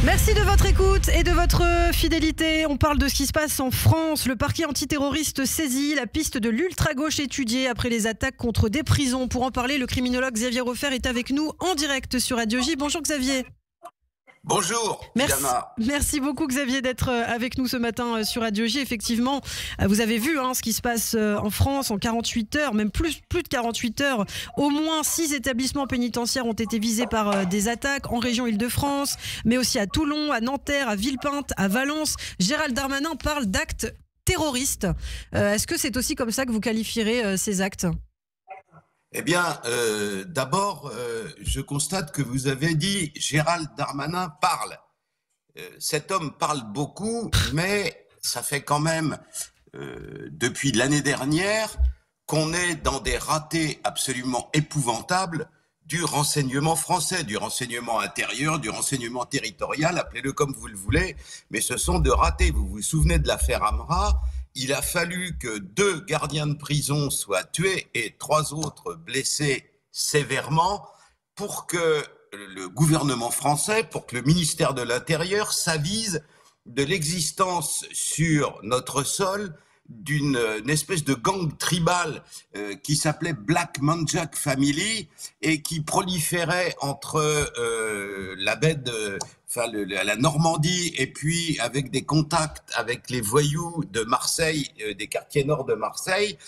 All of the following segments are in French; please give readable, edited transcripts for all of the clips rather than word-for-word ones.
Merci de votre écoute et de votre fidélité. On parle de ce qui se passe en France. Le parquet antiterroriste saisit, la piste de l'ultra-gauche étudiée après les attaques contre des prisons. Pour en parler, le criminologue Xavier Roffer est avec nous en direct sur Radio J. Bonjour Xavier. Bonjour, merci beaucoup Xavier d'être avec nous ce matin sur Radio J. Effectivement, vous avez vu ce qui se passe en France en 48 heures, même plus de 48 heures. Au moins 6 établissements pénitentiaires ont été visés par des attaques en région Île-de-France, mais aussi à Toulon, à Nanterre, à Villepinte, à Valence. Gérald Darmanin parle d'actes terroristes. Est-ce que c'est aussi comme ça que vous qualifierez ces actes ? Eh bien, d'abord, je constate que vous avez dit Gérald Darmanin parle. Cet homme parle beaucoup, mais ça fait quand même, depuis l'année dernière, qu'on est dans des ratés absolument épouvantables du renseignement français, du renseignement intérieur, du renseignement territorial, appelez-le comme vous le voulez, mais ce sont de ratés. Vous vous souvenez de l'affaire Amra ? Il a fallu que 2 gardiens de prison soient tués et 3 autres blessés sévèrement pour que le gouvernement français, pour que le ministère de l'Intérieur s'avise de l'existence sur notre sol d'une espèce de gang tribal qui s'appelait Black Manjack Family et qui proliférait entre la baie de... la Normandie, et puis avec des contacts avec les voyous de Marseille, des quartiers nord de Marseille,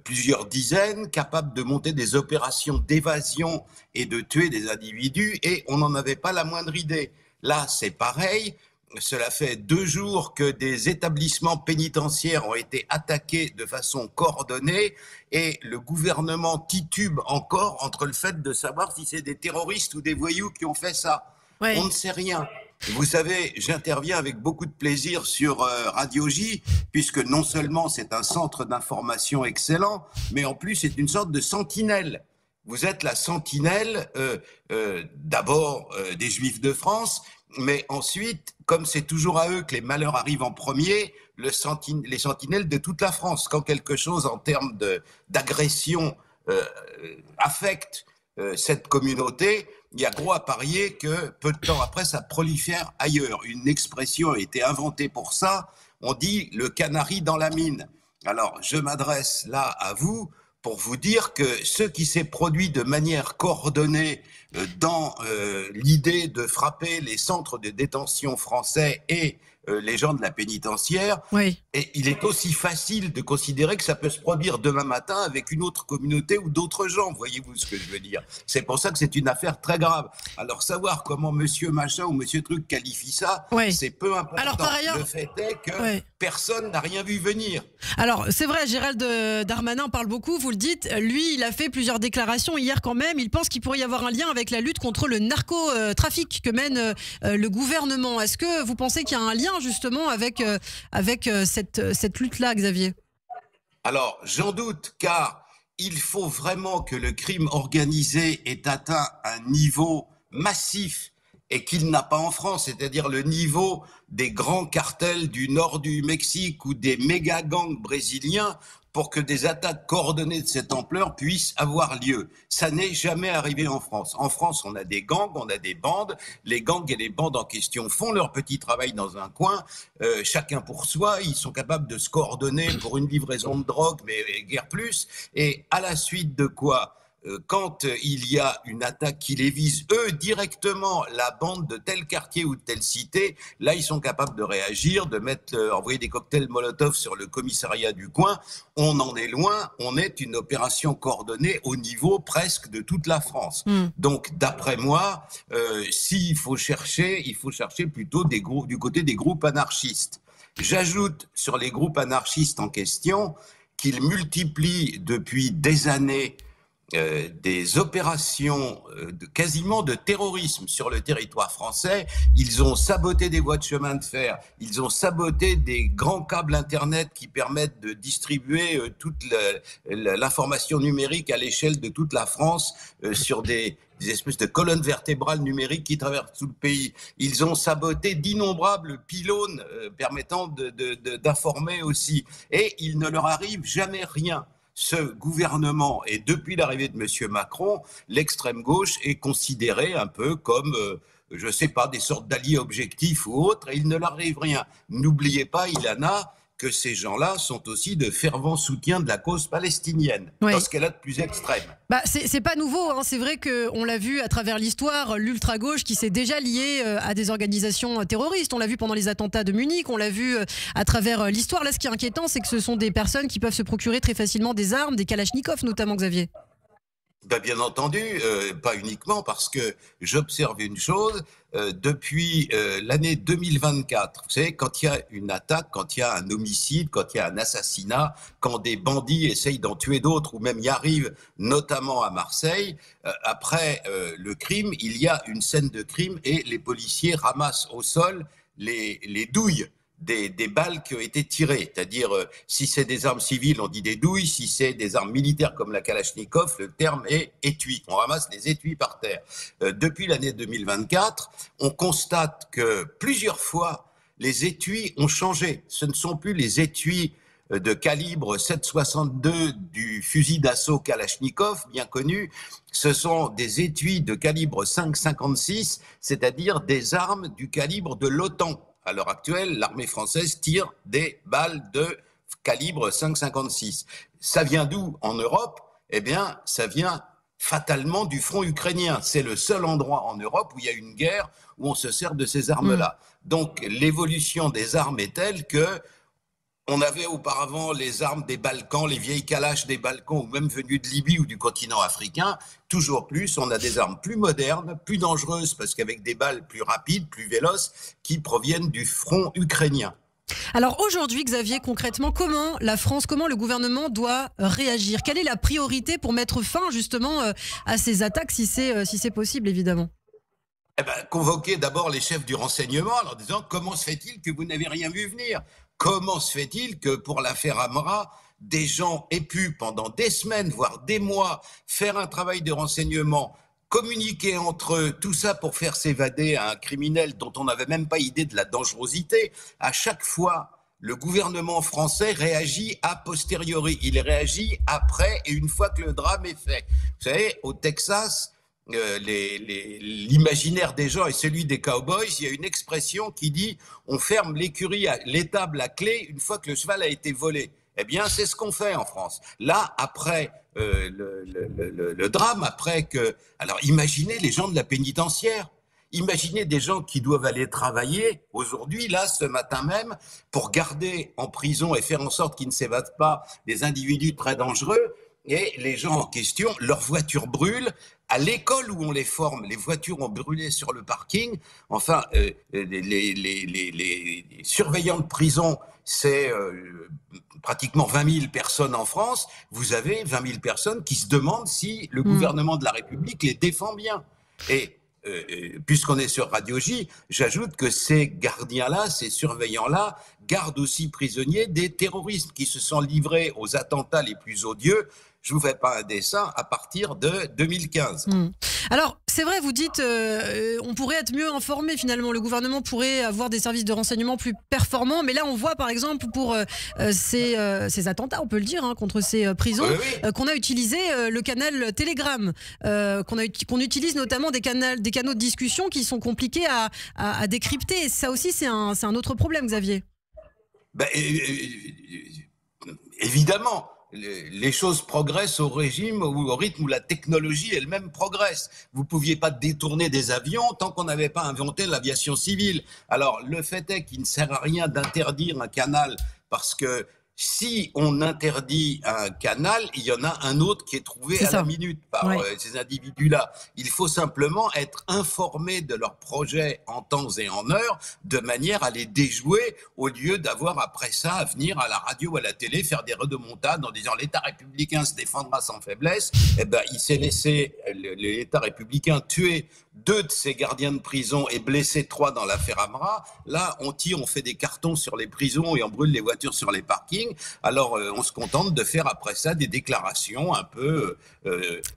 plusieurs dizaines, capables de monter des opérations d'évasion et de tuer des individus, et on n'en avait pas la moindre idée. Là, c'est pareil. Cela fait 2 jours que des établissements pénitentiaires ont été attaqués de façon coordonnée, et le gouvernement titube encore entre le fait de savoir si c'est des terroristes ou des voyous qui ont fait ça. Oui. On ne sait rien. Vous savez, j'interviens avec beaucoup de plaisir sur Radio J, puisque non seulement c'est un centre d'information excellent, mais en plus c'est une sorte de sentinelle. Vous êtes la sentinelle d'abord des Juifs de France, mais ensuite, comme c'est toujours à eux que les malheurs arrivent en premier, les sentinelles de toute la France. Quand quelque chose en termes d'agression affecte cette communauté, il y a gros à parier que peu de temps après, ça prolifère ailleurs. Une expression a été inventée pour ça. On dit le canari dans la mine. Alors, je m'adresse là à vous pour vous dire que ce qui s'est produit de manière coordonnée dans l'idée de frapper les centres de détention français et les gens de la pénitentiaire, oui. Et il est aussi facile de considérer que ça peut se produire demain matin avec une autre communauté ou d'autres gens. Voyez-vous ce que je veux dire ? C'est pour ça que c'est une affaire très grave. Alors, savoir comment monsieur machin ou monsieur truc qualifie ça, oui. C'est peu important. Alors, par ailleurs, le fait est que personne n'a rien vu venir. Alors, c'est vrai, Gérald Darmanin parle beaucoup, vous le dites. Lui, il a fait plusieurs déclarations hier quand même. Il pense qu'il pourrait y avoir un lien avec la lutte contre le narcotrafic que mène le gouvernement. Est-ce que vous pensez qu'il y a un lien justement avec cette lutte-là, Xavier ? Alors, j'en doute, car il faut vraiment que le crime organisé ait atteint un niveau massif et qu'il n'a pas en France, c'est-à-dire le niveau des grands cartels du nord du Mexique ou des méga-gangs brésiliens, pour que des attaques coordonnées de cette ampleur puissent avoir lieu. Ça n'est jamais arrivé en France. En France, on a des gangs, on a des bandes. Les gangs et les bandes en question font leur petit travail dans un coin, chacun pour soi. Ils sont capables de se coordonner pour une livraison de drogue, mais guère plus. Et à la suite de quoi ? Quand il y a une attaque qui les vise, eux, directement, la bande de tel quartier ou de telle cité, là, ils sont capables de réagir, de envoyer des cocktails Molotov sur le commissariat du coin. On en est loin, on est une opération coordonnée au niveau presque de toute la France. Donc, d'après moi, s'il faut chercher, il faut chercher plutôt du côté des groupes anarchistes. J'ajoute sur les groupes anarchistes en question qu'ils multiplient depuis des années des opérations quasiment de terrorisme sur le territoire français. Ils ont saboté des voies de chemin de fer, ils ont saboté des grands câbles internet qui permettent de distribuer toute l'information numérique à l'échelle de toute la France sur des espèces de colonnes vertébrales numériques qui traversent tout le pays. Ils ont saboté d'innombrables pylônes permettant d'informer aussi. Et il ne leur arrive jamais rien. Ce gouvernement, et depuis l'arrivée de M. Macron, l'extrême gauche est considérée un peu comme je sais pas, des sortes d'alliés objectifs ou autres, et il ne leur arrive rien. N'oubliez pas, Ilana, que ces gens-là sont aussi de fervents soutiens de la cause palestinienne, dans ce qu'elle a de plus extrême. C'est pas nouveau, hein. C'est vrai qu'on l'a vu à travers l'histoire, l'ultra-gauche qui s'est déjà liée à des organisations terroristes. On l'a vu pendant les attentats de Munich, on l'a vu à travers l'histoire. Là, ce qui est inquiétant, c'est que ce sont des personnes qui peuvent se procurer très facilement des armes, des kalachnikovs notamment, Xavier. Bien entendu, pas uniquement, parce que j'observe une chose, depuis l'année 2024, vous savez, quand il y a une attaque, quand il y a un homicide, quand il y a un assassinat, quand des bandits essayent d'en tuer d'autres, ou même y arrivent, notamment à Marseille, après le crime, il y a une scène de crime et les policiers ramassent au sol les douilles des balles qui ont été tirées. C'est-à-dire, si c'est des armes civiles, on dit des douilles. Si c'est des armes militaires comme la Kalachnikov, le terme est étui. On ramasse les étuis par terre. Depuis l'année 2024, on constate que plusieurs fois, les étuis ont changé. Ce ne sont plus les étuis de calibre 7,62 du fusil d'assaut Kalachnikov, bien connu. Ce sont des étuis de calibre 5,56, c'est-à-dire des armes du calibre de l'OTAN. À l'heure actuelle, l'armée française tire des balles de calibre 5,56. Ça vient d'où en Europe? Eh bien, ça vient fatalement du front ukrainien. C'est le seul endroit en Europe où il y a une guerre où on se sert de ces armes-là. Donc, l'évolution des armes est telle que on avait auparavant les armes des Balkans, les vieilles Kalash des Balkans, ou même venues de Libye ou du continent africain. Toujours plus, on a des armes plus modernes, plus dangereuses, parce qu'avec des balles plus rapides, plus véloces, qui proviennent du front ukrainien. Alors aujourd'hui, Xavier, concrètement, comment la France, comment le gouvernement doit réagir? Quelle est la priorité pour mettre fin justement à ces attaques, si c'est possible, évidemment? Convoquer d'abord les chefs du renseignement en leur disant comment se fait-il que vous n'avez rien vu venir? Comment se fait-il que pour l'affaire Amra, des gens aient pu pendant des semaines, voire des mois, faire un travail de renseignement, communiquer entre eux, tout ça pour faire s'évader un criminel dont on n'avait même pas idée de la dangerosité? À chaque fois, le gouvernement français réagit a posteriori. Il réagit après et une fois que le drame est fait. Vous savez, au Texas, l'imaginaire des gens et celui des cowboys, il y a une expression qui dit « on ferme l'écurie, l'étable à clé une fois que le cheval a été volé ». Eh bien, c'est ce qu'on fait en France. Là, après le drame, après que... Alors, imaginez les gens de la pénitentiaire. Imaginez des gens qui doivent aller travailler aujourd'hui, là, ce matin même, pour garder en prison et faire en sorte qu'ils ne s'évadent pas des individus très dangereux. Et les gens en question, leurs voitures brûlent. À l'école où on les forme, les voitures ont brûlé sur le parking. Enfin, les surveillants de prison, c'est pratiquement 20 000 personnes en France. Vous avez 20 000 personnes qui se demandent si le gouvernement de la République les défend bien. Et puisqu'on est sur Radio J, j'ajoute que ces gardiens-là, ces surveillants-là, gardent aussi prisonniers des terroristes qui se sont livrés aux attentats les plus odieux. Je ne vous fais pas un dessin, à partir de 2015. Alors, c'est vrai, vous dites, on pourrait être mieux informé finalement. Le gouvernement pourrait avoir des services de renseignement plus performants. Mais là, on voit par exemple pour ces attentats, on peut le dire, hein, contre ces prisons, qu'on a utilisé le canal Telegram, qu'on utilise notamment des canaux de discussion qui sont compliqués à décrypter. Et ça aussi, c'est un autre problème, Xavier. Évidemment. Les choses progressent au régime ou au rythme où la technologie elle-même progresse. Vous ne pouviez pas détourner des avions tant qu'on n'avait pas inventé l'aviation civile. Alors, le fait est qu'il ne sert à rien d'interdire un canal parce que si on interdit un canal, il y en a un autre qui est trouvé à la minute par ces individus-là. Il faut simplement être informé de leurs projets en temps et en heure, de manière à les déjouer, au lieu d'avoir après ça à venir à la radio ou à la télé faire des redemontades en disant l'État républicain se défendra sans faiblesse. Eh ben, il s'est laissé l'État républicain tuer 2 de ses gardiens de prison et blesser 3 dans l'affaire Amra. Là, on tire, on fait des cartons sur les prisons et on brûle les voitures sur les parkings. Alors, on se contente de faire après ça des déclarations un peu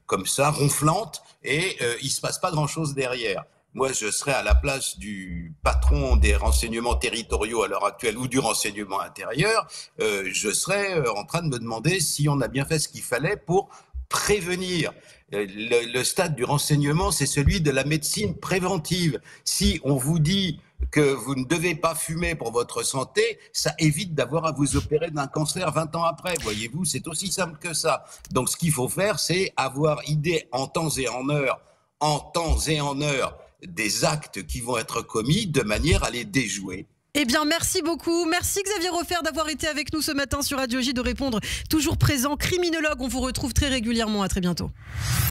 comme ça, ronflantes, et il ne se passe pas grand-chose derrière. Moi, je serais à la place du patron des renseignements territoriaux à l'heure actuelle ou du renseignement intérieur. Je serais en train de me demander si on a bien fait ce qu'il fallait pour prévenir. Le stade du renseignement, c'est celui de la médecine préventive. Si on vous dit que vous ne devez pas fumer pour votre santé, ça évite d'avoir à vous opérer d'un cancer 20 ans après. Voyez-vous, c'est aussi simple que ça. Donc ce qu'il faut faire, c'est avoir idée en temps et en heure, des actes qui vont être commis de manière à les déjouer. Eh bien, merci beaucoup. Merci Xavier Refer d'avoir été avec nous ce matin sur Radio J, de répondre toujours présent. Criminologue, on vous retrouve très régulièrement. À très bientôt.